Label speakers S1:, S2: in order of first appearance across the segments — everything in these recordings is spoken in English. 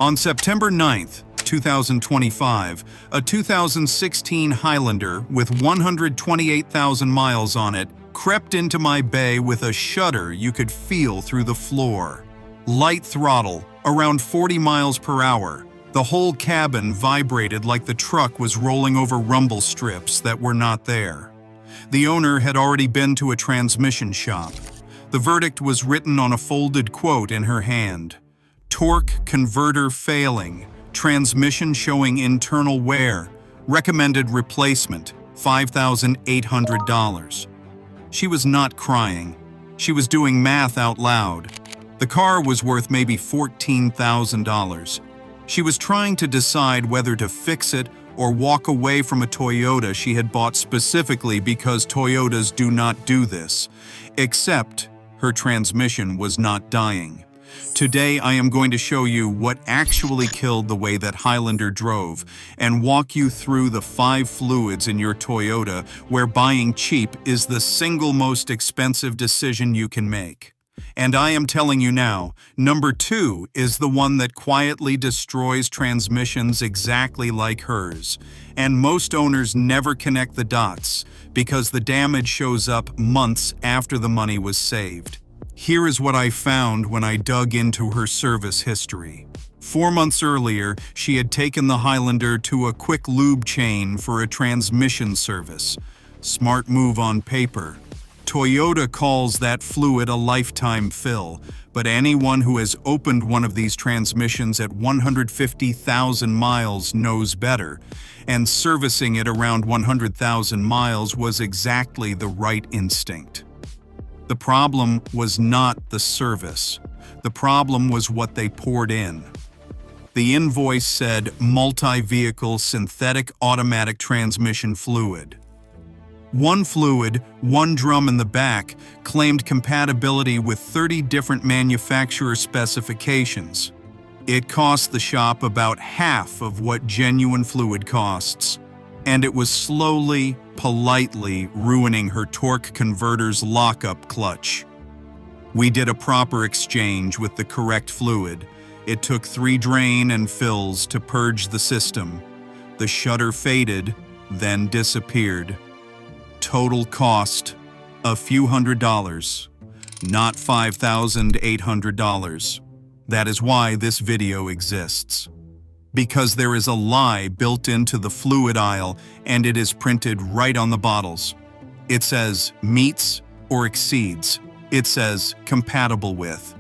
S1: On September 9th, 2025, a 2016 Highlander with 128,000 miles on it crept into my bay with a shudder you could feel through the floor. Light throttle, around 40 miles per hour. The whole cabin vibrated like the truck was rolling over rumble strips that were not there. The owner had already been to a transmission shop. The verdict was written on a folded quote in her hand. Torque converter failing, transmission showing internal wear, recommended replacement, $5,800. She was not crying. She was doing math out loud. The car was worth maybe $14,000. She was trying to decide whether to fix it or walk away from a Toyota she had bought specifically because Toyotas do not do this, except her transmission was not dying. Today I am going to show you what actually killed the way that Highlander drove and walk you through the 5 fluids in your Toyota where buying cheap is the single most expensive decision you can make. And I am telling you now, number 2 is the one that quietly destroys transmissions exactly like hers. And most owners never connect the dots because the damage shows up months after the money was saved. Here is what I found when I dug into her service history. 4 months earlier, she had taken the Highlander to a quick lube chain for a transmission service. Smart move on paper. Toyota calls that fluid a lifetime fill, but anyone who has opened one of these transmissions at 150,000 miles knows better, and servicing it around 100,000 miles was exactly the right instinct. The problem was not the service. The problem was what they poured in. The invoice said multi-vehicle synthetic automatic transmission fluid. One fluid, one drum in the back, claimed compatibility with 30 different manufacturer specifications. It cost the shop about half of what genuine fluid costs. And it was slowly, politely ruining her torque converter's lockup clutch. We did a proper exchange with the correct fluid. It took 3 drain and fills to purge the system. The shudder faded, then disappeared. Total cost, a few $100s, not $5,800. That is why this video exists. Because there is a lie built into the fluid aisle and it is printed right on the bottles. It says meets or exceeds. It says compatible with.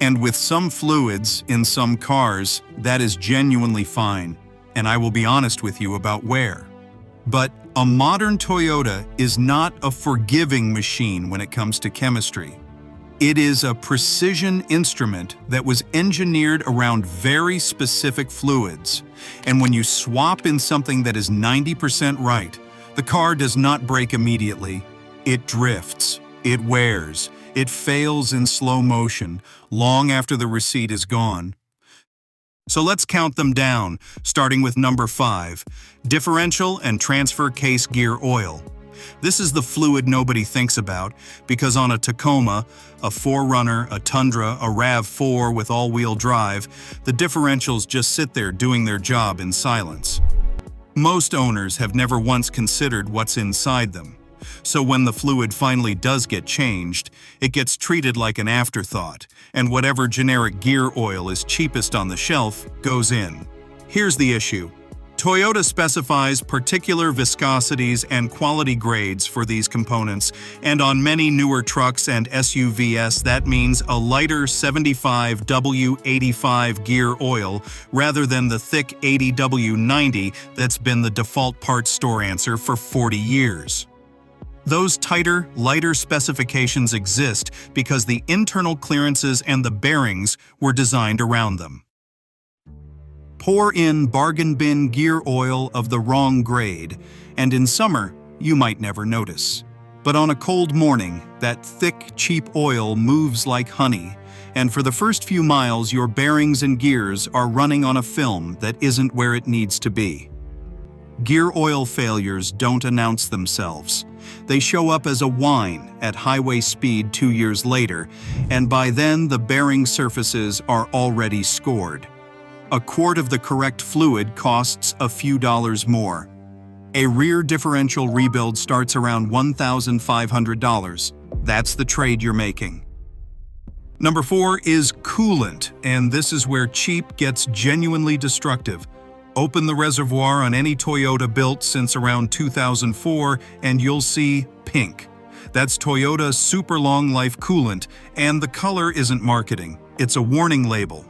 S1: And with some fluids in some cars, that is genuinely fine, and I will be honest with you about where. But a modern Toyota is not a forgiving machine when it comes to chemistry. It is a precision instrument that was engineered around very specific fluids. And when you swap in something that is 90% right, the car does not break immediately. It drifts, it wears, it fails in slow motion, long after the receipt is gone. So let's count them down, starting with number 5, differential and transfer case gear oil. This is the fluid nobody thinks about because on a Tacoma, a 4Runner, a Tundra, a RAV4 with all-wheel drive, the differentials just sit there doing their job in silence. Most owners have never once considered what's inside them. So when the fluid finally does get changed, it gets treated like an afterthought, and whatever generic gear oil is cheapest on the shelf goes in. Here's the issue. Toyota specifies particular viscosities and quality grades for these components, and on many newer trucks and SUVs that means a lighter 75W85 gear oil rather than the thick 80W90 that's been the default parts store answer for 40 years. Those tighter, lighter specifications exist because the internal clearances and the bearings were designed around them. Pour in bargain bin gear oil of the wrong grade, and in summer, you might never notice. But on a cold morning, that thick, cheap oil moves like honey, and for the first few miles, your bearings and gears are running on a film that isn't where it needs to be. Gear oil failures don't announce themselves. They show up as a whine at highway speed 2 years later, and by then the bearing surfaces are already scored. A quart of the correct fluid costs a few dollars more. A rear differential rebuild starts around $1,500. That's the trade you're making. Number 4 is coolant, and this is where cheap gets genuinely destructive. Open the reservoir on any Toyota built since around 2004 and you'll see pink. That's Toyota Super Long Life Coolant, and the color isn't marketing, it's a warning label.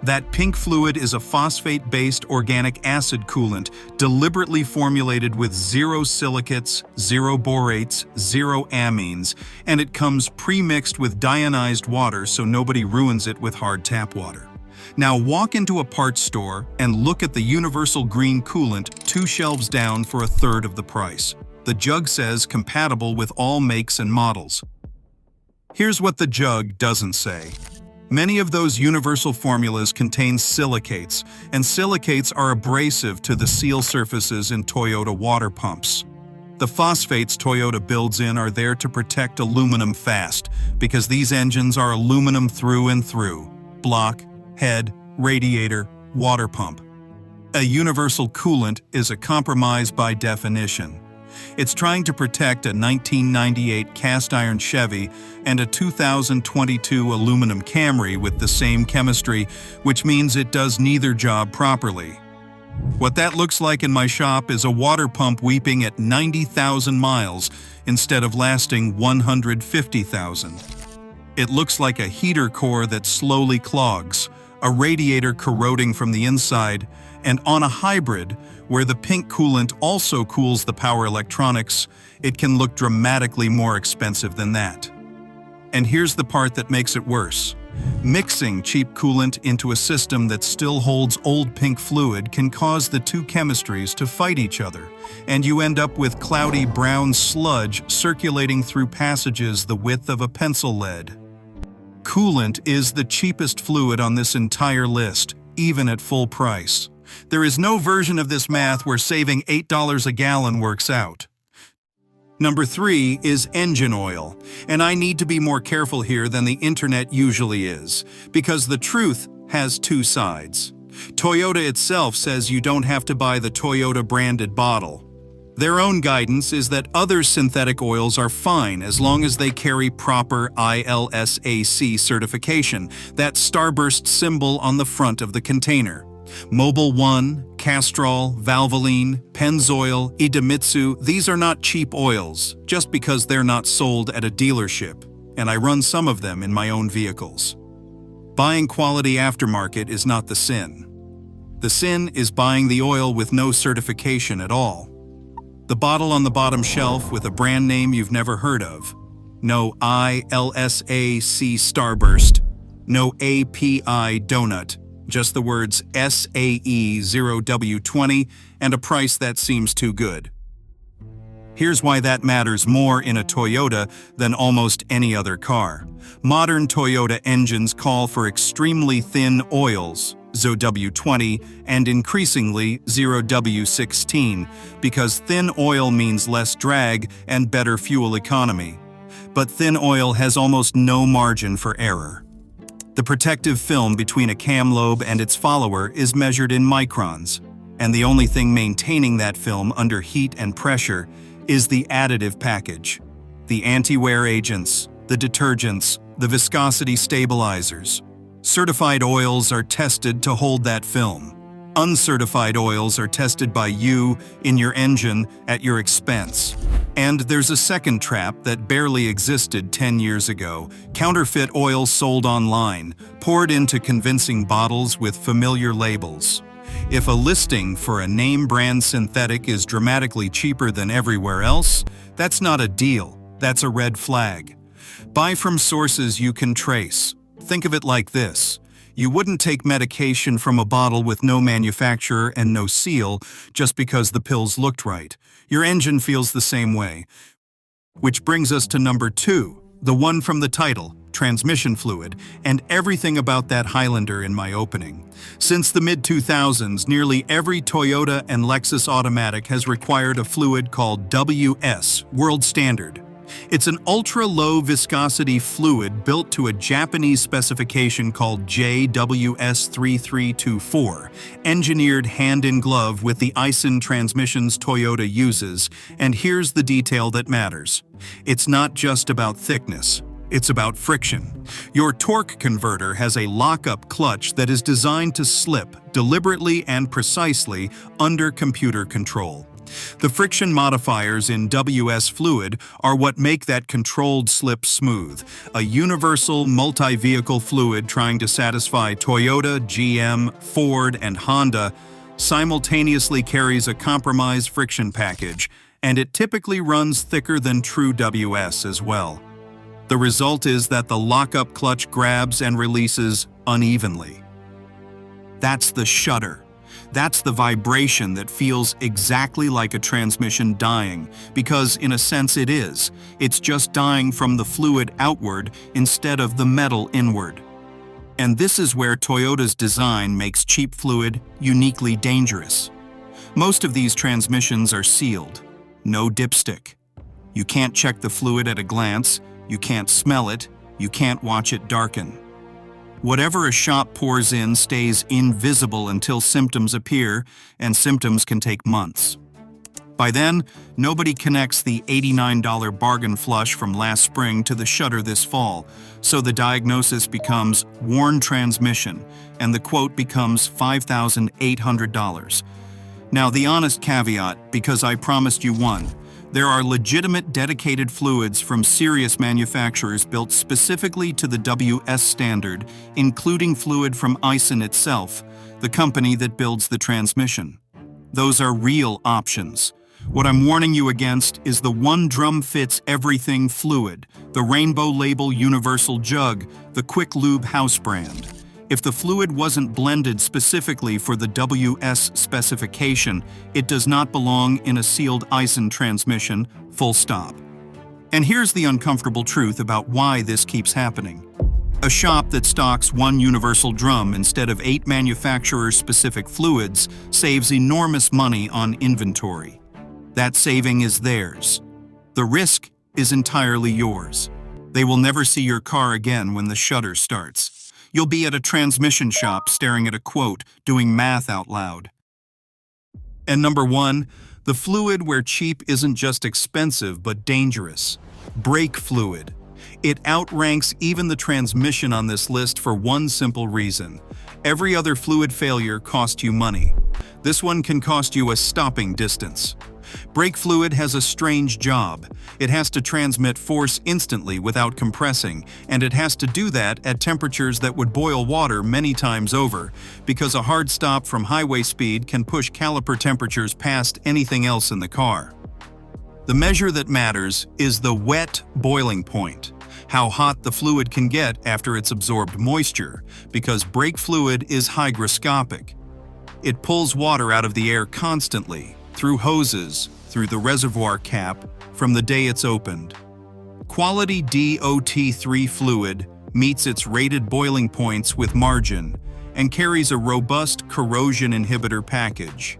S1: That pink fluid is a phosphate-based organic acid coolant deliberately formulated with 0 silicates, 0 borates, 0 amines, and it comes pre-mixed with deionized water so nobody ruins it with hard tap water. Now walk into a parts store and look at the universal green coolant 2 shelves down for a third of the price. The jug says compatible with all makes and models. Here's what the jug doesn't say. Many of those universal formulas contain silicates, and silicates are abrasive to the seal surfaces in Toyota water pumps. The phosphates Toyota builds in are there to protect aluminum fast, because these engines are aluminum through and through. Block, head, radiator, water pump. A universal coolant is a compromise by definition. It's trying to protect a 1998 cast-iron Chevy and a 2022 aluminum Camry with the same chemistry, which means it does neither job properly. What that looks like in my shop is a water pump weeping at 90,000 miles instead of lasting 150,000. It looks like a heater core that slowly clogs, a radiator corroding from the inside, and on a hybrid, where the pink coolant also cools the power electronics, it can look dramatically more expensive than that. And here's the part that makes it worse. Mixing cheap coolant into a system that still holds old pink fluid can cause the 2 chemistries to fight each other, and you end up with cloudy brown sludge circulating through passages the width of a pencil lead. Coolant is the cheapest fluid on this entire list, even at full price. There is no version of this math where saving $8 a gallon works out. Number 3 is engine oil, and I need to be more careful here than the internet usually is, because the truth has 2 sides. Toyota itself says you don't have to buy the Toyota branded bottle. Their own guidance is that other synthetic oils are fine as long as they carry proper ILSAC certification, that starburst symbol on the front of the container. Mobil 1, Castrol, Valvoline, Pennzoil, Idemitsu, these are not cheap oils, just because they're not sold at a dealership, and I run some of them in my own vehicles. Buying quality aftermarket is not the sin. The sin is buying the oil with no certification at all. The bottle on the bottom shelf with a brand name you've never heard of. No ILSAC Starburst. No API Donut. Just the words SAE0W20 and a price that seems too good. Here's why that matters more in a Toyota than almost any other car. Modern Toyota engines call for extremely thin oils, ZW20, and increasingly 0W16, because thin oil means less drag and better fuel economy. But thin oil has almost no margin for error. The protective film between a cam lobe and its follower is measured in microns, and the only thing maintaining that film under heat and pressure is the additive package. The anti-wear agents, the detergents, the viscosity stabilizers. Certified oils are tested to hold that film. Uncertified oils are tested by you, in your engine, at your expense. And there's a second trap that barely existed 10 years ago. Counterfeit oil sold online, poured into convincing bottles with familiar labels. If a listing for a name brand synthetic is dramatically cheaper than everywhere else, that's not a deal, that's a red flag. Buy from sources you can trace. Think of it like this. You wouldn't take medication from a bottle with no manufacturer and no seal just because the pills looked right. Your engine feels the same way. Which brings us to number 2, the one from the title, transmission fluid, and everything about that Highlander in my opening. Since the mid-2000s, nearly every Toyota and Lexus automatic has required a fluid called WS, World Standard. It's an ultra-low viscosity fluid built to a Japanese specification called JWS3324, engineered hand-in-glove with the Aisin transmissions Toyota uses, and here's the detail that matters. It's not just about thickness. It's about friction. Your torque converter has a lock-up clutch that is designed to slip deliberately and precisely under computer control. The friction modifiers in WS fluid are what make that controlled slip smooth, a universal multi-vehicle fluid trying to satisfy Toyota, GM, Ford, and Honda simultaneously carries a compromised friction package, and it typically runs thicker than true WS as well. The result is that the lock-up clutch grabs and releases unevenly. That's the shudder. That's the vibration that feels exactly like a transmission dying, because in a sense it is. It's just dying from the fluid outward instead of the metal inward. And this is where Toyota's design makes cheap fluid uniquely dangerous. Most of these transmissions are sealed. No dipstick. You can't check the fluid at a glance, you can't smell it, you can't watch it darken. Whatever a shop pours in stays invisible until symptoms appear, and symptoms can take months. By then, nobody connects the $89 bargain flush from last spring to the shudder this fall, so the diagnosis becomes worn transmission, and the quote becomes $5,800. Now, the honest caveat, because I promised you one, there are legitimate dedicated fluids from serious manufacturers built specifically to the WS standard, including fluid from Aisin itself, the company that builds the transmission. Those are real options. What I'm warning you against is the one-drum-fits-everything fluid, the Rainbow Label Universal Jug, the Quick Lube house brand. If the fluid wasn't blended specifically for the WS specification, it does not belong in a sealed Aisin transmission, full stop. And here's the uncomfortable truth about why this keeps happening. A shop that stocks one universal drum instead of 8 manufacturer-specific fluids saves enormous money on inventory. That saving is theirs. The risk is entirely yours. They will never see your car again when the shudder starts. You'll be at a transmission shop staring at a quote, doing math out loud. And number 1, the fluid where cheap isn't just expensive but dangerous. Brake fluid. It outranks even the transmission on this list for one simple reason. Every other fluid failure costs you money. This one can cost you a stopping distance. Brake fluid has a strange job. It has to transmit force instantly without compressing, and it has to do that at temperatures that would boil water many times over, because a hard stop from highway speed can push caliper temperatures past anything else in the car. The measure that matters is the wet boiling point, how hot the fluid can get after it's absorbed moisture, because brake fluid is hygroscopic. It pulls water out of the air constantly, through hoses, through the reservoir cap, from the day it's opened. Quality DOT3 fluid meets its rated boiling points with margin and carries a robust corrosion inhibitor package.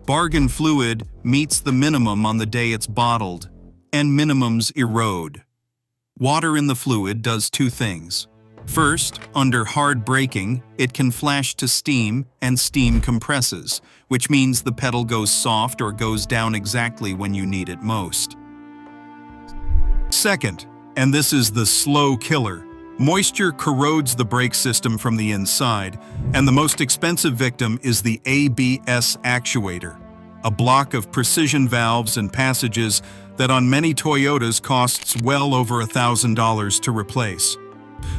S1: Bargain fluid meets the minimum on the day it's bottled, and minimums erode. Water in the fluid does 2 things. First, under hard braking, it can flash to steam, and steam compresses, which means the pedal goes soft or goes down exactly when you need it most. Second, and this is the slow killer, moisture corrodes the brake system from the inside, and the most expensive victim is the ABS actuator, a block of precision valves and passages that on many Toyotas costs well over $1,000 to replace.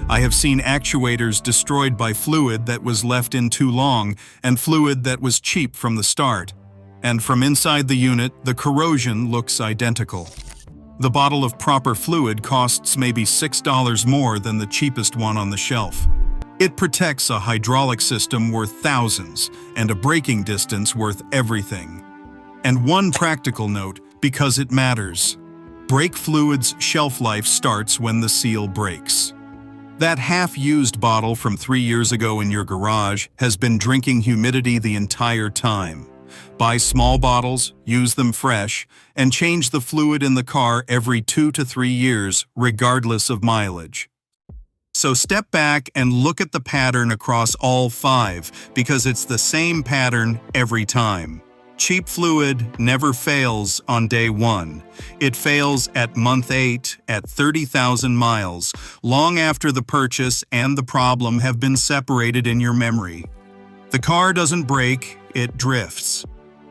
S1: I have seen actuators destroyed by fluid that was left in too long and fluid that was cheap from the start. And from inside the unit, the corrosion looks identical. The bottle of proper fluid costs maybe $6 more than the cheapest one on the shelf. It protects a hydraulic system worth thousands and a braking distance worth everything. And one practical note, because it matters. Brake fluid's shelf life starts when the seal breaks. That half-used bottle from 3 years ago in your garage has been drinking humidity the entire time. Buy small bottles, use them fresh, and change the fluid in the car every 2 to 3 years, regardless of mileage. So step back and look at the pattern across all 5, because it's the same pattern every time. Cheap fluid never fails on day 1. It fails at month 8 at 30,000 miles, long after the purchase and the problem have been separated in your memory. The car doesn't break, it drifts.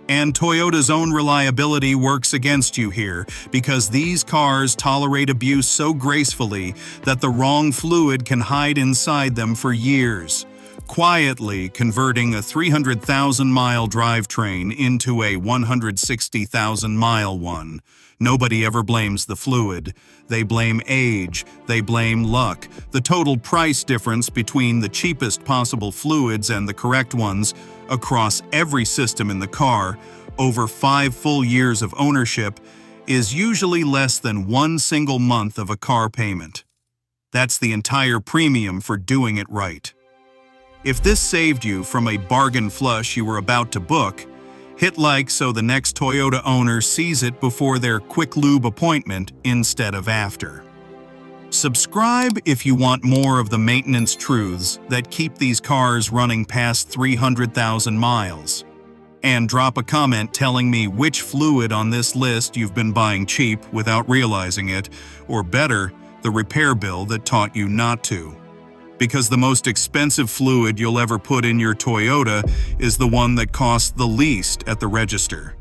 S1: And Toyota's own reliability works against you here, because these cars tolerate abuse so gracefully that the wrong fluid can hide inside them for years, quietly converting a 300,000-mile drivetrain into a 160,000-mile one. Nobody ever blames the fluid. They blame age, they blame luck, the total price difference between the cheapest possible fluids and the correct ones across every system in the car, over 5 full years of ownership, is usually less than 1 single month of a car payment. That's the entire premium for doing it right. If this saved you from a bargain flush you were about to book, hit like so the next Toyota owner sees it before their quick lube appointment instead of after. Subscribe if you want more of the maintenance truths that keep these cars running past 300,000 miles. And drop a comment telling me which fluid on this list you've been buying cheap without realizing it, or better, the repair bill that taught you not to. Because the most expensive fluid you'll ever put in your Toyota is the one that costs the least at the register.